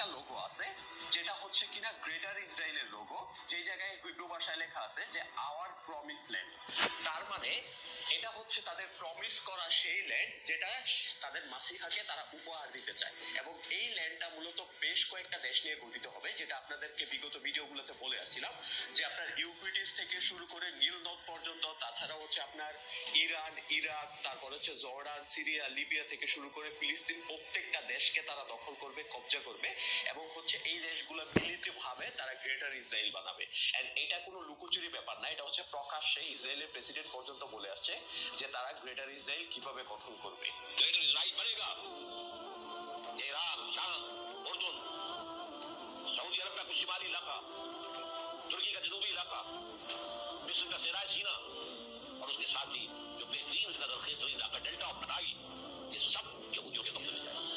একটা লোগো আছে যেটা হচ্ছে কিনা গ্রেটার ইসরায়েলের লোগো, যে জায়গায় হিব্রু ভাষায় লেখা আছে যে আওয়ার প্রমিস ল্যান্ড। তার মানে এটা হচ্ছে তাদের প্রমিস করা সেই ল্যান্ড যেটা তাদের মাসিহাকে তারা উপহার দিতে চায়। এবং এই ল্যান্ডটা মূলত বেশ কয়েকটা দেশ নিয়ে গঠিত হবে, যেটা আপনাদেরকে বিগত ভিডিওগুলোতে বলে আসছিলাম যে আপনার ইউফ্রেটিস থেকে শুরু করে নীল নদ পর্যন্ত, তাছাড়া হচ্ছে আপনার ইরান, ইরাক, তারপর হচ্ছে জর্ডান, সিরিয়া, লিবিয়া থেকে শুরু করে ফিলিস্তিন, প্রত্যেকটা দেশকে তারা দখল করবে, কবজা করবে এবং হচ্ছে এই দেশগুলো মিলিতভাবে তারা গ্রেটার ইসরায়েল বানাবে। এন্ড এটা কোনো লুকোচুরি ব্যাপার না, এটা হচ্ছে প্রকাশ্যে ইসরায়েলের প্রেসিডেন্ট পর্যন্ত বলে আসছে যে তারা গ্রেটার ইসরায়েল কিভাবে গঠন করবে। ग्रेटर इजराइल बनेगा। इराक, शाम, उर्दून, सऊदी अरब का कुछ शिमाली इलाका, तुर्की का जनूबी इलाका, मिस्र का सिराय सीना और उसके साथ ही जो बेहतरीन नजरखेज इलाका डेल्टा ऑफ नाइल, ये सब यहूदियों के कब्जे में जाएगा।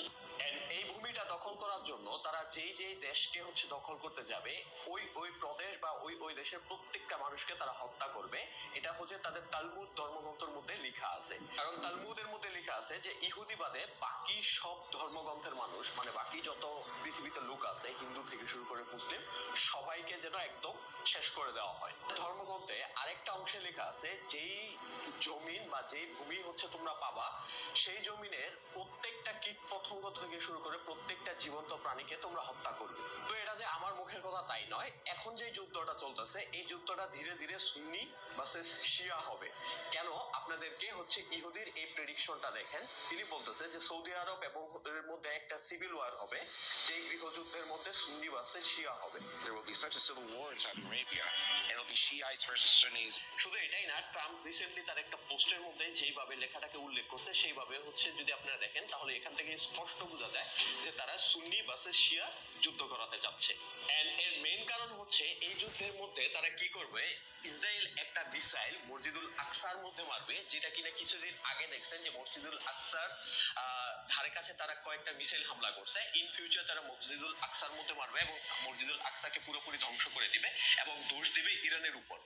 এই ভূমিটা দখল করার জন্য তারা যেই যেই দেশকে হচ্ছে দখল করতে যাবে, ওই ওই প্রদেশ বা ওই ওই দেশের প্রত্যেকটা মানুষকে তারা হত্যা করবে। এটা হচ্ছে তাদের তালমুদ ধর্মগ্রন্থের মধ্যে লেখা আছে। কারণ তালমুদের মধ্যে লেখা আছে যে ইহুদি বাদে বাকি সব ধর্মগ্রন্থের মানুষ, মানে বাকি যত পৃথিবীতে লোক আছে, হিন্দু থেকে শুরু করে মুসলিম, সবাইকে যেন একদম শেষ করে দেওয়া হয়। ধর্মগ্রন্থে আরেকটা অংশে লেখা আছে যেই জমিন বা যেই ভূমি হচ্ছে তোমরা পাবা, সেই জমিনের প্রত্যেকটা কীট পতঙ্গ থেকে শুরু করে প্রত্যেকটা জীবন্ত প্রাণীকে তোমরা হত্যা করবে। তো এটা যে আমার মুখের কথা তাই নয়, এখন যে যুদ্ধটা চলতেছে এই যুদ্ধটা ধীরে ধীরে সুন্নি ভার্সেস শিয়া হবে। কেন? আপনাদেরকে হচ্ছে ইহুদির এই প্রেডিকশনটা দেখেন, তিনি বলতেছে যে সৌদি আরব এবং এর মধ্যে একটা সিভিল ওয়ার হবে, যে গৃহযুদ্ধের মধ্যে সুন্নি ভার্সেস শিয়া হবে। There will be such a civil war in Saudi Arabia. It'll be Shiites versus Sunnis. শুধু এটাই না, ট্রাম্প রিসেন্টলি তার একটা পোস্টের মধ্যে যেইভাবে লেখাটাকে উল্লেখ করছে সেইভাবে হচ্ছে যদি আপনারা দেখেন তাহলে এখান থেকে স্পষ্ট বোঝা যায় যে তারা সুন্নি ভার্সেস শিয়া যুদ্ধ করাতে যাচ্ছে। এন্ড এর মেইন কারণ হচ্ছে এই যুদ্ধের মধ্যে তারা কি করবে, ইসরায়েল একটা মিসাইল মসজিদুল আকসার মধ্যে মারবে, যেটা কিনা কিছুদিন আগে দেখছেন যে মসজিদুল আকসার ধারে কাছে তারা কয়েকটা মিসাইল হামলা করছে। ইন ফিউচার তারা মসজিদুল আকসার মধ্যে মারবে এবং মসজিদুল আকসাকে পুরোপুরি ধ্বংস করে দিবে এবং দোষ দিবে ইরানের উপর।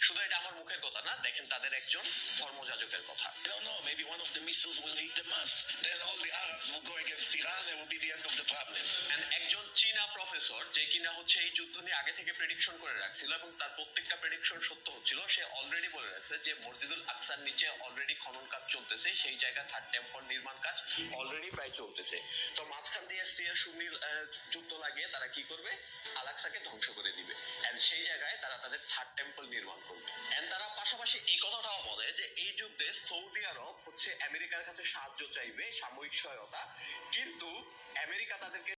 শুধু এটা আমার মুখের কথা না, দেখেন তাদের একজন ধর্মযাজকের কথা। I don't know, maybe one of the missiles will hit the mosque. Then all the Arabs will go against Iran. It will be the end of the problems. একজন চীনা প্রফেসর যে কিনা হচ্ছে এই যুদ্ধ নিয়ে আগে থেকে প্রেডিকশন করে রাখছিল এবং তার প্রত্যেকটা প্রেডিকশন সত্য হচ্ছিল, সে অলরেডি বলে রাখছে যে মসজিদুল আকসার নিচে অলরেডি খনন কাজ চলতেছে, সেই জায়গা থার্ড টেম্পল নির্মাণ কাজ অলরেডি প্রায় চলতেছে। তো মাঝখান দিয়ে সিয়া সুন্নি যুদ্ধ লাগিয়ে তারা কি করবে, আল আকসাকে ধ্বংস করে দিবে এন্ড সেই জায়গায় তারা তাদের থার্ড টেম্পল নির্মাণ করবে। এন্ড তারা পাশাপাশি এই কথাটাও বলে যে এই যুদ্ধে সৌদি আরব হচ্ছে আমেরিকার কাছে সাহায্য চাইবে, সাময়িক সহায়তা, কিন্তু আমেরিকা তাদেরকে